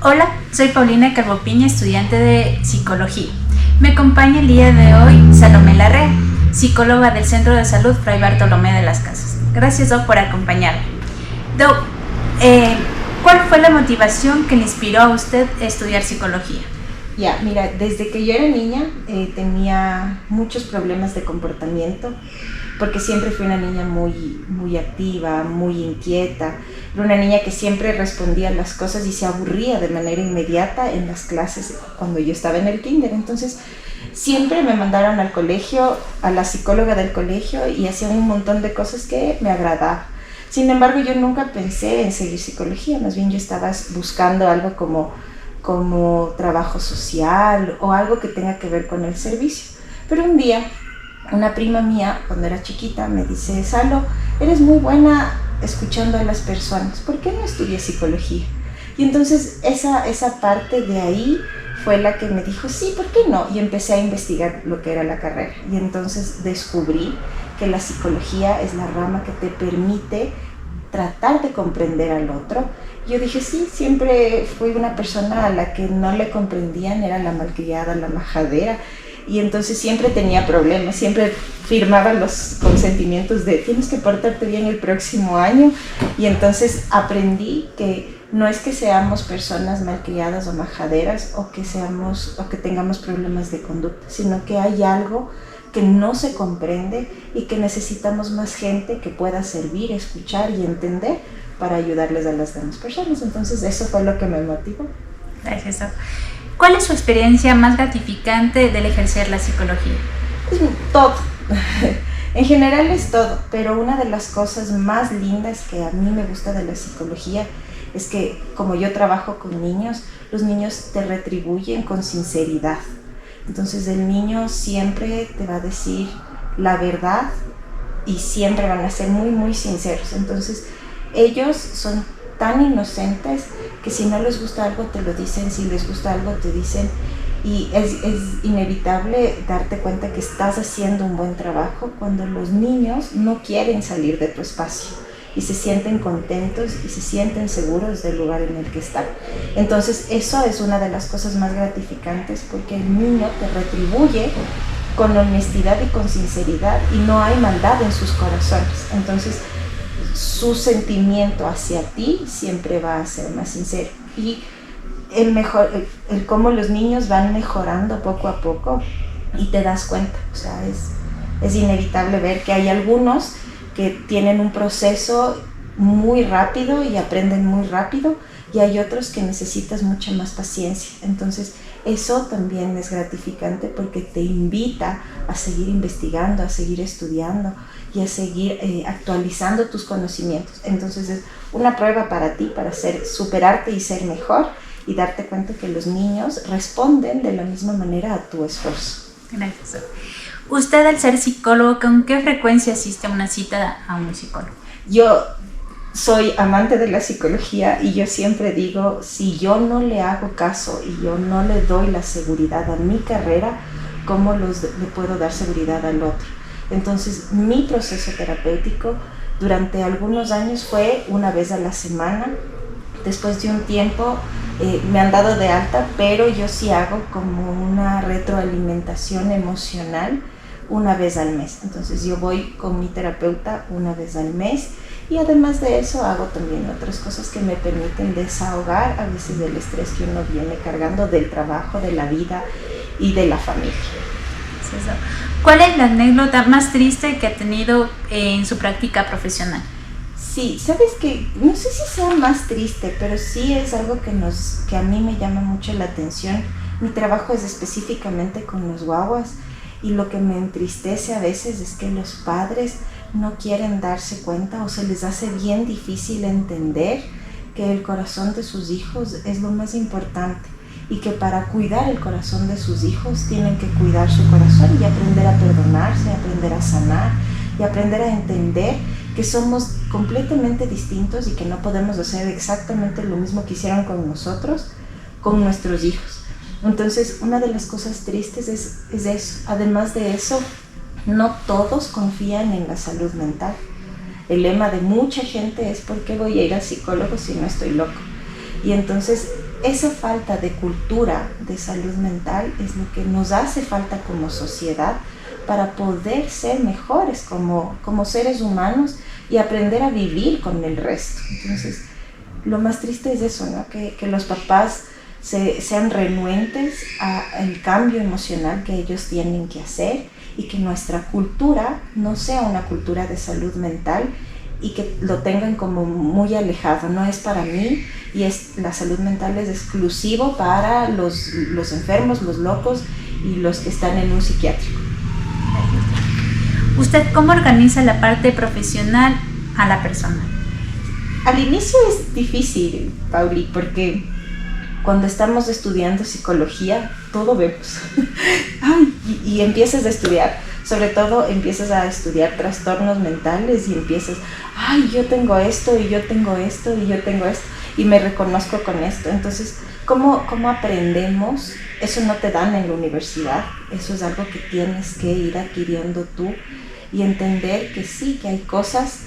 Hola, soy Paulina Carbopiña, estudiante de Psicología. Me acompaña el día de hoy Salomé Larrea, psicóloga del Centro de Salud Fray Bartolomé de las Casas. Gracias, Doc, por acompañarme. Doc, ¿cuál fue la motivación que le inspiró a usted a estudiar psicología? Mira, desde que yo era niña tenía muchos problemas de comportamiento, porque siempre fui una niña muy activa, muy inquieta. Era una niña que siempre respondía a las cosas y se aburría de manera inmediata en las clases cuando yo estaba en el kinder. Entonces, siempre me mandaron al colegio, a la psicóloga del colegio, y hacían un montón de cosas que me agradaban. Sin embargo, yo nunca pensé en seguir psicología, más bien yo estaba buscando algo como trabajo social o algo que tenga que ver con el servicio. Pero un día, una prima mía, cuando era chiquita, me dice: Salo, eres muy buena escuchando a las personas, ¿por qué no estudias psicología? Y entonces esa parte de ahí fue la que me dijo: sí, ¿por qué no? Y empecé a investigar lo que era la carrera. Y entonces descubrí que la psicología es la rama que te permite tratar de comprender al otro. Yo dije: sí, siempre fui una persona a la que no le comprendían, era la malcriada, la majadera, y entonces siempre tenía problemas, siempre firmaba los consentimientos de tienes que portarte bien el próximo año. Y entonces aprendí que no es que seamos personas malcriadas o majaderas o que tengamos problemas de conducta, sino que hay algo que no se comprende y que necesitamos más gente que pueda servir, escuchar y entender para ayudarles a las demás personas. Entonces eso fue lo que me motivó. Gracias, Doc. ¿Cuál es su experiencia más gratificante del ejercer la psicología? Todo. En general es todo, pero una de las cosas más lindas que a mí me gusta de la psicología es que, como yo trabajo con niños, los niños te retribuyen con sinceridad. Entonces el niño siempre te va a decir la verdad y siempre van a ser muy sinceros. Entonces ellos son tan inocentes que si no les gusta algo te lo dicen, si les gusta algo te dicen, y es inevitable darte cuenta que estás haciendo un buen trabajo cuando los niños no quieren salir de tu espacio y se sienten contentos y se sienten seguros del lugar en el que están. Entonces eso es una de las cosas más gratificantes, porque el niño te retribuye con honestidad y con sinceridad y no hay maldad en sus corazones. Entonces su sentimiento hacia ti siempre va a ser más sincero, y el cómo los niños van mejorando poco a poco y te das cuenta. O sea, es inevitable ver que hay algunos que tienen un proceso muy rápido y aprenden muy rápido, y hay otros que necesitas mucha más paciencia. Entonces eso también es gratificante porque te invita a seguir investigando, a seguir estudiando y a seguir actualizando tus conocimientos. Entonces es una prueba para ti, para superarte y ser mejor, y darte cuenta que los niños responden de la misma manera a tu esfuerzo. Gracias. Usted, al ser psicólogo, ¿con qué frecuencia asiste a una cita a un psicólogo? Yo soy amante de la psicología y yo siempre digo, si yo no le hago caso y yo no le doy la seguridad a mi carrera, ¿cómo le puedo dar seguridad al otro? Entonces mi proceso terapéutico durante algunos años fue una vez a la semana. Después de un tiempo me han dado de alta, pero yo sí hago como una retroalimentación emocional una vez al mes. Entonces yo voy con mi terapeuta una vez al mes, y además de eso hago también otras cosas que me permiten desahogar a veces del estrés que uno viene cargando del trabajo, de la vida y de la familia. ¿Cuál es la anécdota más triste que ha tenido en su práctica profesional? Sí, sabes que no sé si sea más triste, pero sí es algo que a mí me llama mucho la atención. Mi trabajo es específicamente con los guaguas, y lo que me entristece a veces es que los padres no quieren darse cuenta, o se les hace bien difícil entender que el corazón de sus hijos es lo más importante, y que para cuidar el corazón de sus hijos tienen que cuidar su corazón y aprender a perdonarse, aprender a sanar y aprender a entender que somos completamente distintos y que no podemos hacer exactamente lo mismo que hicieron con nosotros, con nuestros hijos. Entonces, una de las cosas tristes es eso. Además de eso, no todos confían en la salud mental. El lema de mucha gente es: ¿por qué voy a ir al psicólogo si no estoy loco? Y entonces esa falta de cultura de salud mental es lo que nos hace falta como sociedad para poder ser mejores como seres humanos y aprender a vivir con el resto. Entonces, lo más triste es eso, ¿no? Que los papás sean renuentes al cambio emocional que ellos tienen que hacer y que nuestra cultura no sea una cultura de salud mental y que lo tengan como muy alejado. No es para mí y la salud mental es exclusivo para los enfermos, los locos y los que están en un psiquiátrico. ¿Usted cómo organiza la parte profesional a la persona? Al inicio es difícil, Pauli, porque cuando estamos estudiando psicología, todo vemos. y empiezas a estudiar, sobre todo empiezas a estudiar trastornos mentales y empiezas, yo tengo esto y yo tengo esto y yo tengo esto y me reconozco con esto. Entonces, ¿cómo aprendemos? Eso no te dan en la universidad, eso es algo que tienes que ir adquiriendo tú y entender que sí, que hay cosas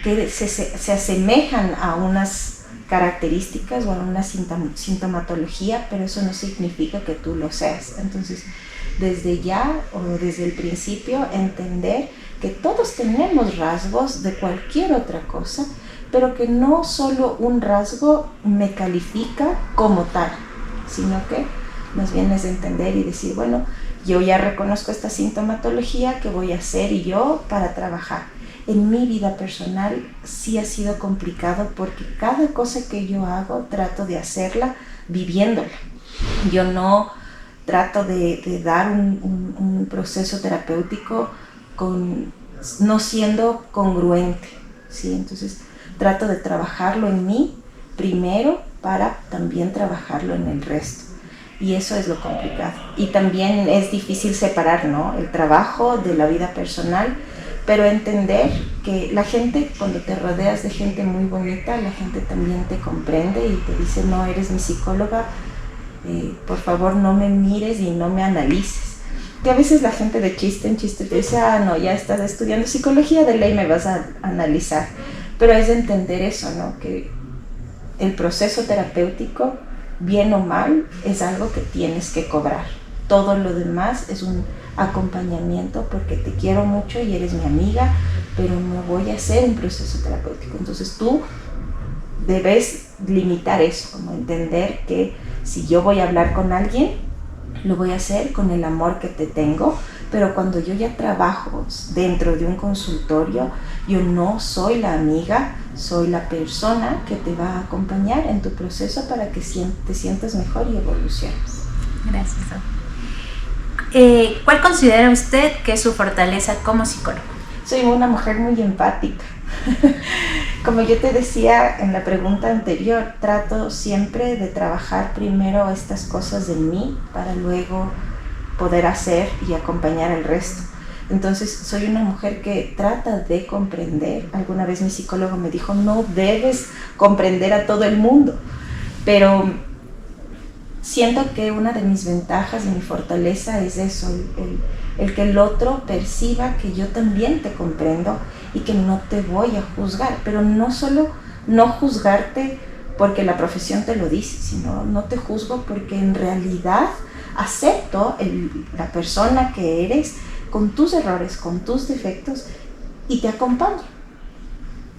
que se asemejan a unas características o a una sintomatología, pero eso no significa que tú lo seas. Entonces, desde ya o desde el principio, entender que todos tenemos rasgos de cualquier otra cosa, pero que no solo un rasgo me califica como tal, sino que más bien es entender y decir, bueno, yo ya reconozco esta sintomatología, ¿qué voy a hacer yo para trabajar? En mi vida personal sí ha sido complicado porque cada cosa que yo hago trato de hacerla viviéndola. Yo no trato de dar un proceso terapéutico no siendo congruente, ¿sí? Entonces trato de trabajarlo en mí primero para también trabajarlo en el resto. Y eso es lo complicado. Y también es difícil separar, ¿no?, el trabajo de la vida personal, pero entender que la gente, cuando te rodeas de gente muy bonita, la gente también te comprende y te dice, no eres mi psicóloga, por favor no me mires y no me analices. Que a veces la gente de chiste en chiste te dice, no, ya estás estudiando psicología, de ley me vas a analizar. Pero es entender eso, ¿no?, que el proceso terapéutico, bien o mal, es algo que tienes que cobrar. Todo lo demás es un acompañamiento porque te quiero mucho y eres mi amiga, pero no voy a hacer un proceso terapéutico. Entonces tú debes limitar eso, como entender que si yo voy a hablar con alguien, lo voy a hacer con el amor que te tengo, pero cuando yo ya trabajo dentro de un consultorio, yo no soy la amiga, soy la persona que te va a acompañar en tu proceso para que te sientas mejor y evoluciones. Gracias. ¿Cuál considera usted que es su fortaleza como psicólogo? Soy una mujer muy empática. Como yo te decía en la pregunta anterior, trato siempre de trabajar primero estas cosas en mí para luego poder hacer y acompañar al resto. Entonces soy una mujer que trata de comprender. Alguna vez mi psicólogo me dijo, no debes comprender a todo el mundo, pero siento que una de mis ventajas y mi fortaleza es eso, el que el otro perciba que yo también te comprendo y que no te voy a juzgar, pero no solo no juzgarte porque la profesión te lo dice, sino no te juzgo porque en realidad acepto la persona que eres con tus errores, con tus defectos y te acompaño.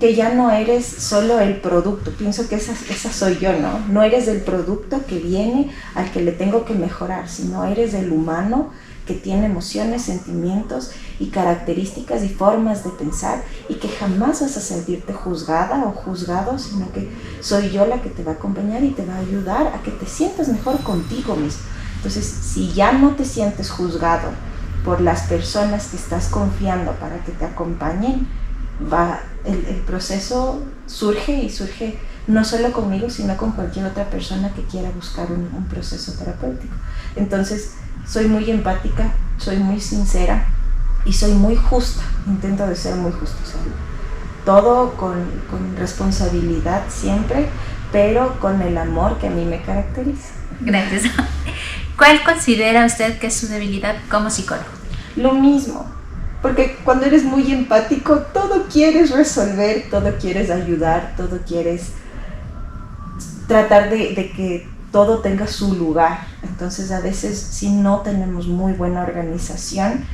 Que ya no eres solo el producto, pienso que esa soy yo, ¿no? No eres el producto que viene al que le tengo que mejorar, sino eres el humano que tiene emociones, sentimientos y características y formas de pensar y que jamás vas a sentirte juzgada o juzgado, sino que soy yo la que te va a acompañar y te va a ayudar a que te sientas mejor contigo mismo. Entonces, si ya no te sientes juzgado por las personas que estás confiando para que te acompañen, el proceso surge no solo conmigo, sino con cualquier otra persona que quiera buscar un proceso terapéutico. Entonces, soy muy empática, soy muy sincera y soy muy justa, intento de ser muy justa, o sea, todo con responsabilidad siempre, pero con el amor que a mí me caracteriza. Gracias. ¿Cuál considera usted que es su debilidad como psicólogo? Lo mismo, porque cuando eres muy empático, todo quieres resolver, todo quieres ayudar, todo quieres tratar de que todo tenga su lugar. Entonces a veces si no tenemos muy buena organización,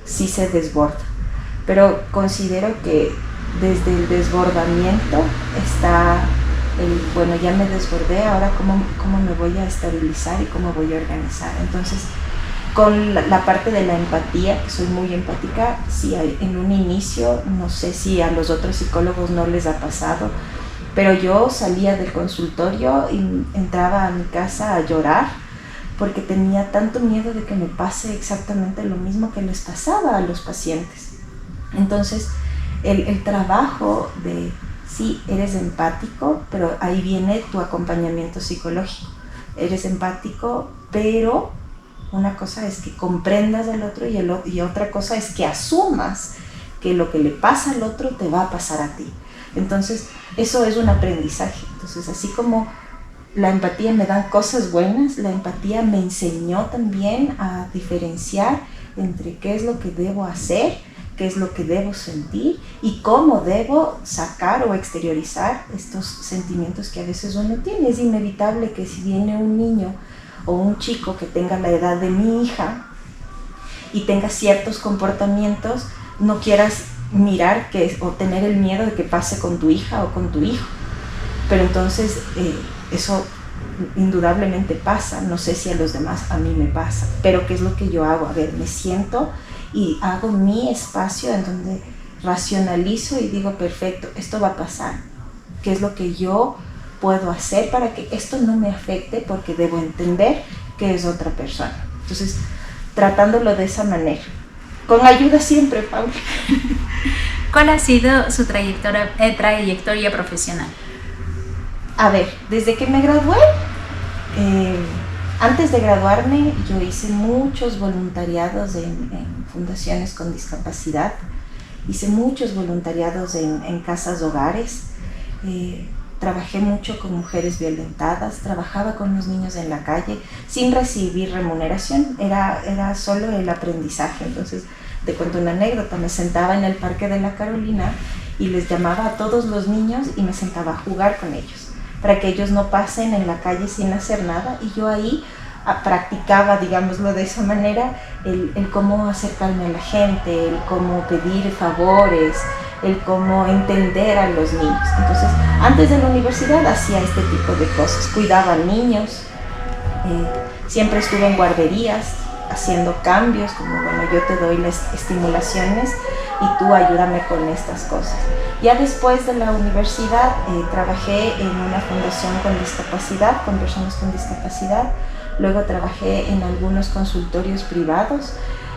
sí se desborda. Pero considero que desde el desbordamiento está bueno, ya me desbordé, ahora cómo me voy a estabilizar y cómo voy a organizar. Entonces, con la parte de la empatía, que soy muy empática, sí, en un inicio, no sé si a los otros psicólogos no les ha pasado, pero yo salía del consultorio y entraba a mi casa a llorar porque tenía tanto miedo de que me pase exactamente lo mismo que les pasaba a los pacientes. Entonces, el trabajo de, sí, eres empático, pero ahí viene tu acompañamiento psicológico. Eres empático, pero una cosa es que comprendas al otro y otra cosa es que asumas que lo que le pasa al otro te va a pasar a ti. Entonces, eso es un aprendizaje. Entonces, así como la empatía me da cosas buenas, la empatía me enseñó también a diferenciar entre qué es lo que debo hacer, qué es lo que debo sentir y cómo debo sacar o exteriorizar estos sentimientos que a veces uno tiene. Es inevitable que si viene un niño o un chico que tenga la edad de mi hija y tenga ciertos comportamientos, no quieras mirar o tener el miedo de que pase con tu hija o con tu hijo. Pero entonces eso indudablemente pasa, no sé si a los demás, a mí me pasa, pero ¿qué es lo que yo hago? A ver, me siento y hago mi espacio en donde racionalizo y digo, perfecto, esto va a pasar. ¿Qué es lo que yo puedo hacer para que esto no me afecte? Porque debo entender que es otra persona. Entonces, tratándolo de esa manera. Con ayuda siempre, Paula. ¿Cuál ha sido su trayectoria profesional? A ver, desde que me gradué, antes de graduarme yo hice muchos voluntariados en fundaciones con discapacidad, hice muchos voluntariados en casas hogares, trabajé mucho con mujeres violentadas, trabajaba con los niños en la calle sin recibir remuneración, era solo el aprendizaje. Entonces, te cuento una anécdota, me sentaba en el Parque de la Carolina y les llamaba a todos los niños y me sentaba a jugar con ellos, para que ellos no pasen en la calle sin hacer nada, y yo ahí practicaba, digámoslo de esa manera, el cómo acercarme a la gente, el cómo pedir favores, el cómo entender a los niños. Entonces, antes de la universidad hacía este tipo de cosas, cuidaba a niños, siempre estuve en guarderías, haciendo cambios, como bueno, yo te doy las estimulaciones y tú ayúdame con estas cosas. Ya después de la universidad trabajé en una fundación con discapacidad, con personas con discapacidad, luego trabajé en algunos consultorios privados.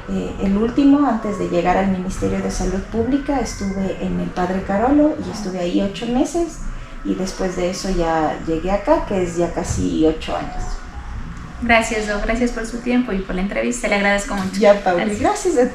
El último, antes de llegar al Ministerio de Salud Pública, estuve en el Padre Carolo y estuve ahí 8 meses, y después de eso ya llegué acá, que es ya casi 8 años. Gracias, Do. Gracias por su tiempo y por la entrevista. Le agradezco mucho. Ya, Paula, gracias a ti.